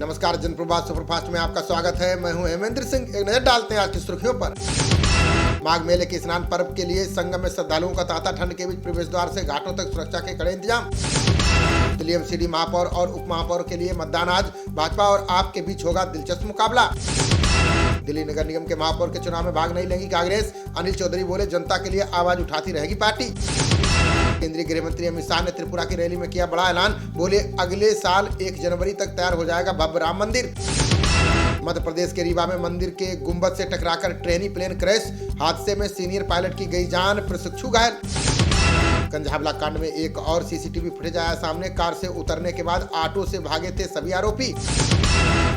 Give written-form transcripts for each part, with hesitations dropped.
नमस्कार, जनप्रभात सुपरफास्ट में आपका स्वागत है। मैं हूं हेमेंद्र सिंह। एक नजर डालते हैं आज की सुर्खियों पर। माघ मेले के स्नान पर्व के लिए संगम में श्रद्धालुओं का तांता। ठंड के बीच प्रवेश द्वार से घाटों तक सुरक्षा के कड़े इंतजाम। दिल्ली एमसीडी महापौर और उप महापौर के लिए मतदान आज। भाजपा और आप के बीच होगा दिलचस्प मुकाबला। दिल्ली नगर निगम के महापौर के चुनाव में भाग नहीं लेगी कांग्रेस। अनिल चौधरी बोले, जनता के लिए आवाज उठाती रहेगी पार्टी। केंद्रीय गृह मंत्री अमित शाह ने त्रिपुरा की रैली में किया बड़ा ऐलान। बोले, अगले साल 1 जनवरी तक तैयार हो जाएगा भव्य राम मंदिर। मध्य प्रदेश के रीवा में मंदिर के गुंबद से टकराकर ट्रेनी प्लेन क्रैश। हादसे में सीनियर पायलट की गई जान, प्रशिक्षु घायल। कंझावला कांड में एक और सीसीटीवी फुटेज आया सामने। कार से उतरने के बाद ऑटो से भागे थे सभी आरोपी।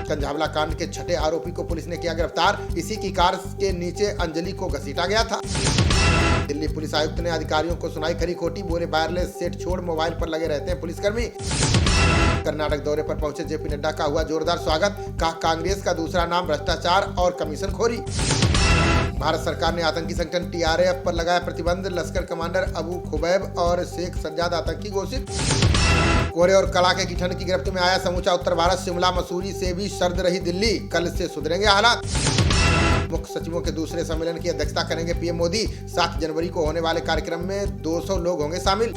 कंझावला कांड के 6ठे आरोपी को पुलिस ने किया गिरफ्तार। इसी की कार के नीचे अंजलि को घसीटा गया था। दिल्ली पुलिस आयुक्त ने अधिकारियों को सुनाई खरी खोटी। बोले, वायरलेस सेट छोड़ मोबाइल पर लगे रहते हैं पुलिसकर्मी। कर्नाटक दौरे पर पहुंचे जेपी नड्डा का हुआ जोरदार स्वागत। कहा, कांग्रेस का दूसरा नाम भ्रष्टाचार और कमीशन खोरी। भारत सरकार ने आतंकी संगठन टीआरएफ पर लगाया प्रतिबंध। लश्कर कमांडर अबू खुबैब और शेख सज्जाद आतंकी घोषित। कोहरे और कड़ाके की ठंड की गिरफ्त में आया समूचा उत्तर भारत। शिमला मसूरी से भी सर्द रही दिल्ली। कल से सुधरेंगे हालात। मुख्य सचिवों के दूसरे सम्मेलन की अध्यक्षता करेंगे पीएम मोदी। 7 जनवरी को होने वाले कार्यक्रम में 200 लोग होंगे शामिल।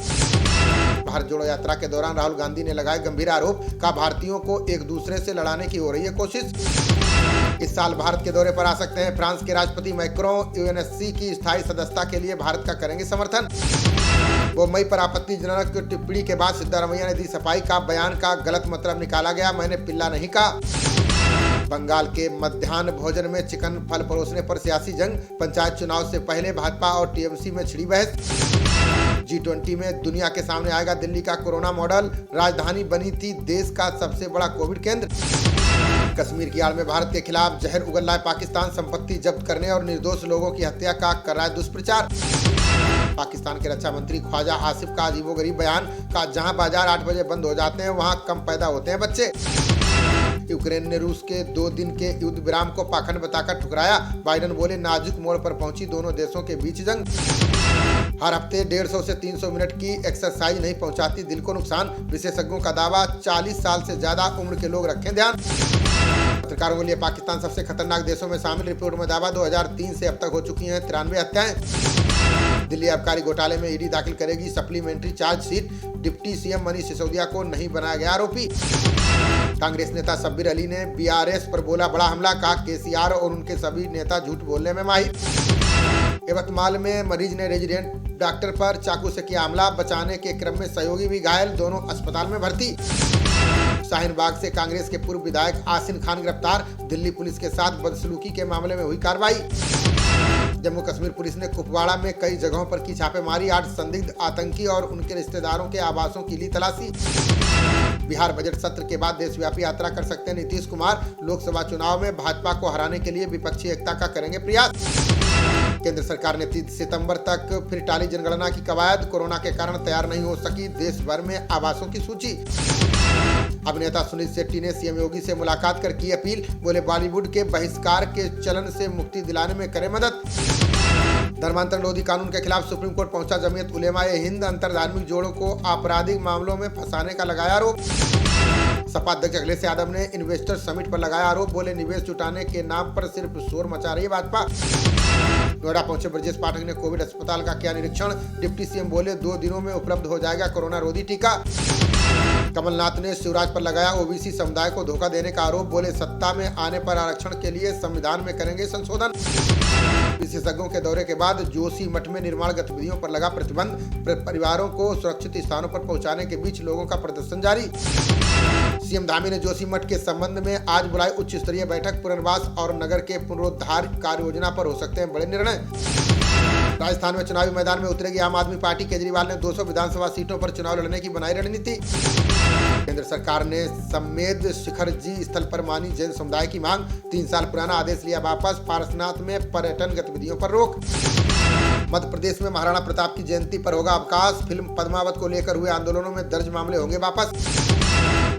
भारत जोड़ो यात्रा के दौरान राहुल गांधी ने लगाए गंभीर आरोप। कहा, भारतीयों को एक दूसरे से लड़ाने की हो रही है कोशिश। इस साल भारत के दौरे पर आ सकते हैं फ्रांस के राष्ट्रपति मैक्रों। यूएनएससी की स्थायी सदस्यता के लिए भारत का करेंगे समर्थन। वो मई पर आपत्तिजनक टिप्पणी के बाद सिद्धारमैया ने दी सफाई। का बयान का गलत मतलब निकाला गया, मैंने पिल्ला नहीं कहा। बंगाल के मध्याह्न भोजन में चिकन फल परोसने पर सियासी जंग। पंचायत चुनाव से पहले भाजपा और टीएमसी में छिड़ी बहस। G20 में दुनिया के सामने आएगा दिल्ली का कोरोना मॉडल। राजधानी बनी थी देश का सबसे बड़ा कोविड केंद्र। कश्मीर की आड़ में भारत के खिलाफ जहर उगल रहा है पाकिस्तान। संपत्ति जब्त करने और निर्दोष लोगों की हत्या का कर रहा है दुष्प्रचार। पाकिस्तान के रक्षा मंत्री ख्वाजा आसिफ का अजीबोगरीब बयान। का जहां बाजार 8 बजे बंद हो जाते हैं वहां कम पैदा होते हैं बच्चे। यूक्रेन ने रूस के 2 दिन के युद्ध विराम को पाखंड बताकर ठुकराया। बाइडेन बोले, नाजुक मोड़ पर पहुंची दोनों देशों के बीच जंग। हर हफ्ते 150 से 300 मिनट की एक्सरसाइज नहीं पहुंचाती दिल को नुकसान। विशेषज्ञों का दावा, 40 साल से ज्यादा उम्र के लोग रखें ध्यान। पत्रकारों के लिए पाकिस्तान सबसे खतरनाक देशों में शामिल। रिपोर्ट में दावा, 2003 से अब तक हो चुकी हैं 93 हत्याएं। दिल्ली आबकारी घोटाले में ईडी दाखिल करेगी supplementary chargesheet. Deputy CM Manish Sisodia को नहीं बनाया गया आरोपी। कांग्रेस नेता शब्बीर अली ने बीआरएस पर बोला बड़ा हमला। कहा, केसीआर और उनके सभी नेता झूठ बोलने में माहिर। यवतमाल में मरीज ने रेजिडेंट डॉक्टर पर चाकू से किया हमला। बचाने के क्रम में सहयोगी भी घायल, दोनों अस्पताल में भर्ती। शाहीन बाग से कांग्रेस के पूर्व विधायक आसिन खान गिरफ्तार। दिल्ली पुलिस के साथ बदसलूकी के मामले में हुई कार्रवाई। जम्मू कश्मीर पुलिस ने कुपवाड़ा में कई जगहों पर की छापेमारी। 8 संदिग्ध आतंकी और उनके रिश्तेदारों के आवासों की ली तलाशी। बिहार बजट सत्र के बाद देशव्यापी यात्रा कर सकते हैं नीतीश कुमार। लोकसभा चुनाव में भाजपा को हराने के लिए विपक्षी एकता का करेंगे प्रयास। केंद्र सरकार ने 30 सितंबर तक फिर टाली जनगणना की कवायद। कोरोना के कारण तैयार नहीं हो सकी देश भर में आवासों की सूची। अभिनेता सुनील शेट्टी ने सीएम योगी से मुलाकात कर की अपील। बोले, बॉलीवुड के बहिष्कार के चलन से मुक्ति दिलाने में करें मदद। धर्मांतरण रोधी कानून के खिलाफ सुप्रीम कोर्ट पहुंचा जमीयत उलेमाए हिंद। अंतरधार्मिक जोड़ों को आपराधिक मामलों में फंसाने का लगाया आरोप। सपा अध्यक्ष अखिलेश यादव ने इन्वेस्टर समिट पर लगाया आरोप। बोले, निवेश जुटाने के नाम पर सिर्फ शोर मचा रही है भाजपा। नोएडा पहुंचे ब्रजेश पाठक ने कोविड अस्पताल का किया निरीक्षण। डिप्टी सीएम बोले, 2 दिनों में उपलब्ध हो जाएगा कोरोना रोधी टीका। कमलनाथ ने शिवराज पर लगाया ओबीसी समुदाय को धोखा देने का आरोप। बोले, सत्ता में आने पर आरक्षण के लिए संविधान में करेंगे संशोधन। विशेषज्ञों के दौरे के बाद जोशी मठ में निर्माण गतिविधियों पर लगा प्रतिबंध। परिवारों को सुरक्षित स्थानों पर पहुंचाने के बीच लोगों का प्रदर्शन जारी। सीएम धामी ने जोशी मठ के संबंध में आज बुलाई उच्च स्तरीय बैठक। पुनर्वास और नगर के पुनरुद्धार कार्य योजना पर हो सकते हैं बड़े निर्णय। राजस्थान में चुनावी मैदान में उतरेगी आम आदमी पार्टी। केजरीवाल ने 200 विधानसभा सीटों पर चुनाव लड़ने की बनाई रणनीति। केंद्र सरकार ने समेध शिखर जी स्थल पर मानी जैन समुदाय की मांग। 3 साल पुराना आदेश लिया वापस। पारसनाथ में पर्यटन गतिविधियों पर रोक। मध्य प्रदेश में महाराणा प्रताप की जयंती पर होगा अवकाश। फिल्म पद्मावत को लेकर हुए आंदोलनों में दर्ज मामले होंगे वापस।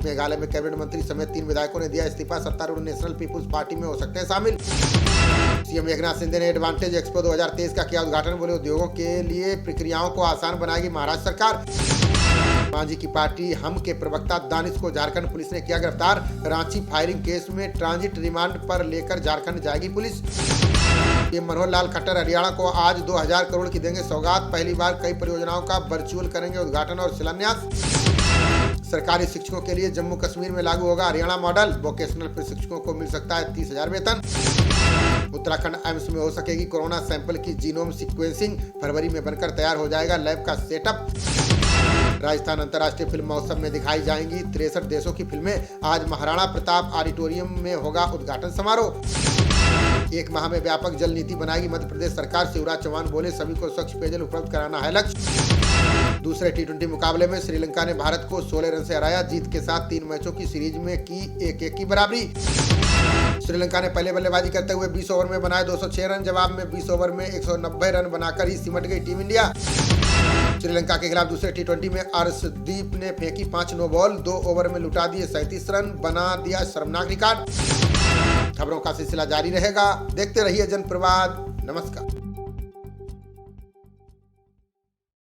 मेघालय में कैबिनेट मंत्री समेत 3 विधायकों ने दिया इस्तीफा। सत्तारूढ़ नेशनल पीपुल्स पार्टी में हो सकते हैं शामिल। सीएम एकनाथ शिंदे ने एडवांटेज एक्सपो 2023 का किया उद्घाटन। बोले, उद्योगों के लिए प्रक्रियाओं को आसान बनाएगी महाराष्ट्र सरकार। मांझी की पार्टी हम के प्रवक्ता दानिश को झारखंड पुलिस ने किया गिरफ्तार। रांची फायरिंग केस में ट्रांजिट रिमांड पर लेकर झारखंड जाएगी पुलिस। ये मनोहर लाल खट्टर हरियाणा को आज 2000 करोड़ की देंगे सौगात। पहली बार कई परियोजनाओं का वर्चुअल करेंगे उद्घाटन और शिलान्यास। सरकारी शिक्षकों के लिए जम्मू कश्मीर में लागू होगा हरियाणा मॉडल। वोकेशनल प्रशिक्षकों को मिल सकता है 30,000 वेतन। उत्तराखंड एम्स में हो सकेगी कोरोना सैंपल की जीनोम सीक्वेंसिंग। फरवरी में बनकर तैयार हो जाएगा लैब का सेटअप। राजस्थान अंतर्राष्ट्रीय फिल्म महोत्सव में दिखाई जाएंगी 63 देशों की फिल्में। आज महाराणा प्रताप ऑडिटोरियम में होगा उद्घाटन समारोह। एक माह में व्यापक जल नीति बनाएगी मध्य प्रदेश सरकार। शिवराज चौहान बोले सभी को स्वच्छ पेयजल उपलब्ध कराना है लक्ष्य। दूसरे टी20 मुकाबले में श्रीलंका ने भारत को 16 रन से हराया। जीत के साथ 3 मैचों की सीरीज में की 1-1 की बराबरी। श्रीलंका ने पहले बल्लेबाजी करते हुए 20 ओवर में बनाए 206 रन। जवाब में 20 ओवर में 190 रन बनाकर ही सिमट गई टीम इंडिया। श्रीलंका के खिलाफ दूसरे टी20 में अर्शदीप ने फेंकी 5 नो बॉल। 2 ओवर में लुटा दिए 37 रन, बना दिया शर्मनाक रिकॉर्ड। खबरों का सिलसिला जारी रहेगा। देखते रहिए जनप्रवाद। नमस्कार।